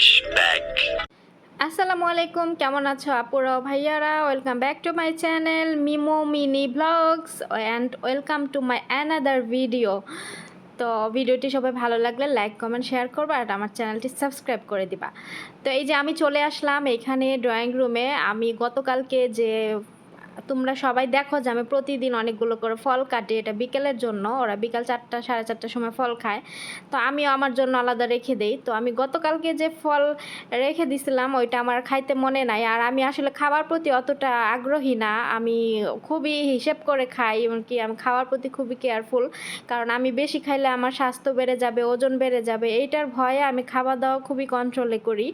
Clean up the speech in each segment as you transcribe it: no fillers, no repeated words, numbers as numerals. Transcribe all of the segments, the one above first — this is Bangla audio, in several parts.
ফ্ল্যাশব্যাক। আসসালামু আলাইকুম, কেমন আছো আপুরা ভাইয়ারা? Welcome back to my channel Mimo mini vlogs and welcome to my another video. তো ভিডিওটি সবাই ভালো লাগলে লাইক কমেন্ট শেয়ার করবা আর আমার চ্যানেলটি সাবস্ক্রাইব করে দিবা। তো এই যে আমি চলে আসলাম এখানে ড্রয়িং রুমে। আমি গতকালকে যে তোমরা সবাই দেখো যে আমি প্রতিদিন অনেকগুলো করে ফল কাটি, এটা বিকেলের জন্য। ওরা বিকাল 4টা 4:30টার সময় ফল খায়, তো আমিও আমার জন্য আলাদা রেখে দেই। তো আমি গতকালকে যে ফল রেখে দিছিলাম ওইটা আমার খাইতে মনে নাই, আর আমি আসলে খাবার প্রতি অতটা আগ্রহী না। আমি খুবই হিসেব করে খাই, এমনকি আমি খাওয়ার প্রতি খুবই কেয়ারফুল, কারণ আমি বেশি খাইলে আমার স্বাস্থ্য বেড়ে যাবে, ওজন বেড়ে যাবে, এইটার ভয়ে আমি খাওয়া দাওয়া খুবই কন্ট্রোলে করি।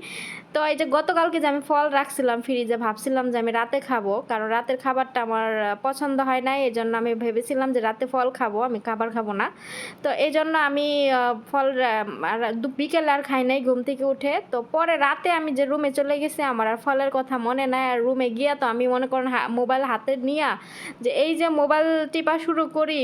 তো এই যে গতকালকে যে আমি ফল রাখছিলাম ফ্রিজে, ভাবছিলাম যে আমি রাতে খাবো, কারণ রাতের খাবারটা আমার পছন্দ হয় নাই, এই জন্য আমি ভেবেছিলাম যে রাতে ফল খাবো, আমি খাবার খাবো না। তো এই জন্য আমি ফল বিকেলে আর খাই নাই ঘুম থেকে উঠে। তো পরে রাতে আমি যে রুমে চলে গেছি, আমার আর ফলের কথা মনে নাই। আর রুমে গিয়া তো আমি মনে করেন মোবাইল হাতে নিয়ে যে এই যে মোবাইল টিপা শুরু করি,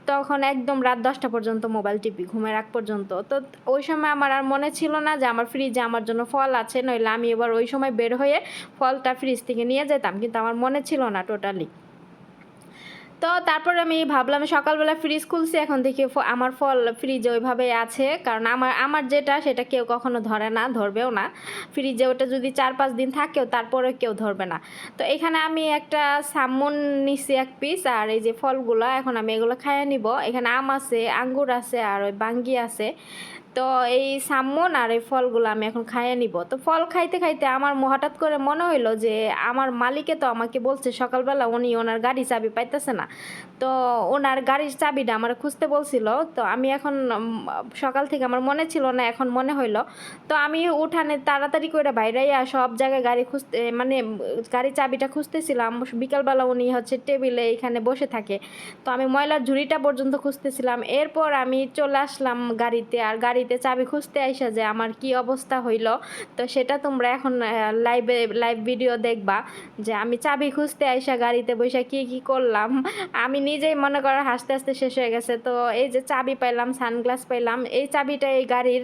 তখন একদম রাত 10টা পর্যন্ত মোবাইল টিপি, ঘুমের আগ পর্যন্ত। তো ওই সময় আমার আর মনে ছিল না যে আমার ফ্রিজে আমার জন্য ফল আছে, নইলে আমি এবার ওই সময় বের হয়ে ফলটা ফ্রিজ থেকে নিয়ে যেতাম, কিন্তু আমার মনে ছিল না টোটালি। তো তারপরে আমি ভাবলাম সকালবেলা ফ্রিজ খুলছি, এখন দেখি আমার ফল ফ্রিজে ওইভাবে আছে, কারণ আমার আমার যেটা সেটা কেউ কখনো ধরে না, ধরবেও না। ফ্রিজে ওটা যদি 4-5 দিন থাকেও তারপরে কেউ ধরবে না। তো এখানে আমি একটা সামন নিছি 1 পিস, আর এই যে ফলগুলো এখন আমি এগুলো খাইয়ে নিব। এখানে আম আছে, আঙ্গুর আছে, আর ওই বাঙ্গি আছে। তো এই সামন আর এই ফলগুলো আমি এখন খাইয়ে নিব। তো ফল খাইতে খাইতে আমার হঠাৎ করে মনে হইলো যে আমার মালিকে তো আমাকে বলছে সকালবেলা উনি ওনার গাড়ি চাবি পাইতেছে না, তো ওনার গাড়ির চাবিটা আমার খুঁজতে বলছিল। তো আমি এখন সকাল থেকে আমার মনে ছিল না, এখন মনে হইলো। তো আমি উঠানে তাড়াতাড়ি করে বাইরাইয়া সব জায়গায় গাড়ি খুঁজতে, মানে গাড়ির চাবিটা খুঁজতেছিলাম। বিকালবেলা উনি হচ্ছে টেবিলে এখানে বসে থাকে, তো আমি ময়লার ঝুড়িটা পর্যন্ত খুঁজতেছিলাম। এরপর আমি চলে আসলাম গাড়িতে, আর গাড়িতে চাবি খুঁজতে আইসা যে আমার কি অবস্থা হইল, তো সেটা তোমরা এখন লাইভ ভিডিও দেখবা যে আমি চাবি খুঁজতে আইসা গাড়িতে বসে কি কি করলাম। আমি নিজেই মনে করো হাসতে হাসতে শেষ হয়ে গেছে। তো এই যে চাবি পাইলাম, সানগ্লাস পাইলাম, এই চাবিটা এই গাড়ির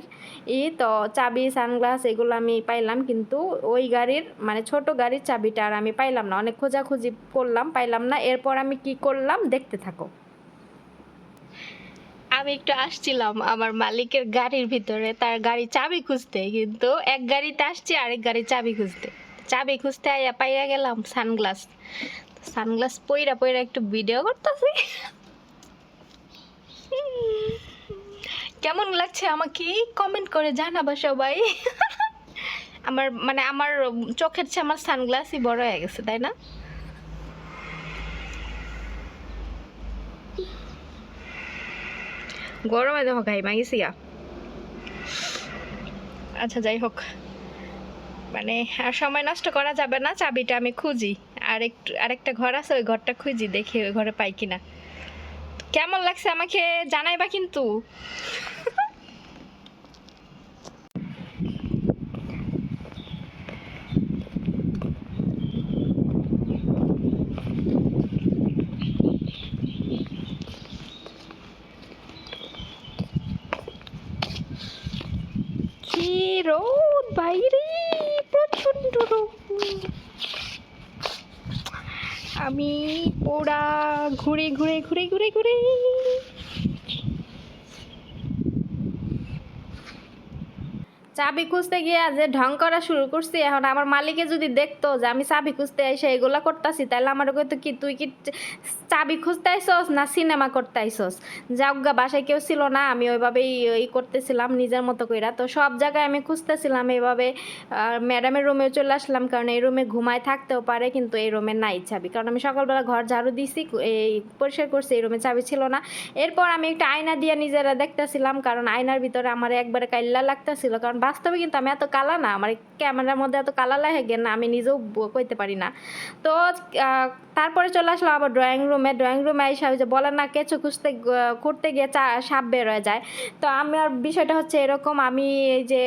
তো চাবি সানগ্লাস এগুলো আমি পাইলাম, কিন্তু ওই গাড়ির মানে ছোট গাড়ির চাবিটা আর আমি পাইলাম না। অনেক খোঁজাখুঁজি করলাম, পাইলাম না। এরপর আমি কি করলাম দেখতে থাকো। আমি একটু আসছিলাম আমার মালিকের গাড়ির ভিতরে, তার গাড়ির চাবি খুঁজতে, কিন্তু এক গাড়িতে আসছি আরেক গাড়ির চাবি খুঁজতে। চাবি খুঁজতে আইয়া পাইয়া গেলাম সানগ্লাস। সানগ্লাস পইরা পইরা একটু ভিডিও করতেছি। কেমন লাগছে আমাকে কমেন্ট করে জানাবা সবাই। আমার মানে আমার চোখের চেয়ে আমার সানগ্লাসই বড় হয়ে গেছে, তাই না? গরমে দেখো ঘাইমা গেছি গা। আচ্ছা যাই হোক, মানে আর সময় নষ্ট করা যাবে না, চাবিটা আমি খুঁজি। আরেকটা ঘর আছে, ওই ঘরটা খুঁজি, দেখি ওই ঘরে পাই কিনা। কেমন লাগছে আমাকে জানাইবা কিন্তু। কি রোদ বাইরে, প্রচন্ড রোদ। আমি ওরা ঘুরে ঘুরে ঘুরে ঘুরে ঘুরে চাবি খুঁজতে গিয়ে যে ঢং করা শুরু করছি। এখন আমার মালিকে যদি দেখতো যে আমি চাবি খুঁজতে এসে এগুলা করতেছি, তাহলে আমার কইতো কি তুই কি চাবি খুঁজতে আইসস না সিনেমা করতে আইসস। যাওগা বাসায় কেউ ছিল না, আমি ওইভাবেই করতেছিলাম নিজের মতো কইরা। তো সব জায়গায় আমি খুঁজতেছিলাম এইভাবে। ম্যাডামের রুমেও চলে আসলাম, কারণ এই রুমে ঘুমায় থাকতেও পারে, কিন্তু এই রুমে নাই চাবি, কারণ আমি সকালবেলা ঘর ঝাড়ু দিছি, এই পরিষ্কার করছি, এই রুমে চাবি ছিল না। এরপর আমি একটা আয়না দিয়ে নিজেরা দেখতেছিলাম, কারণ আয়নার ভিতরে আমার একবারে কাইল্লা লাগতেছিল, কারণ বাস্তবে কিন্তু আমি এত কালা না, আমার ক্যামেরার মধ্যে এত কালা লাগে না, আমি নিজেও কইতে পারি না। তো তারপরে চলে আসলো আবার ড্রয়িং রুমে এসে যে বলে না কেঁচো খুঁড়তে গিয়ে সাপ বের হয়ে যায়। তো আমার বিষয়টা হচ্ছে এরকম, আমি এই যে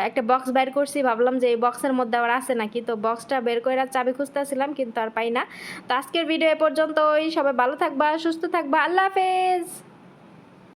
একটা বক্স বের করছি, ভাবলাম যে এই বক্সের মধ্যে আবার আছে নাকি, তো বক্সটা বের করে চাবি খুঁজতেছিলাম, কিন্তু আর পাই না। তো আজকের ভিডিও এ পর্যন্তই। সবাই ভালো থাকবা, সুস্থ থাকবা, আল্লাহ হাফেজ।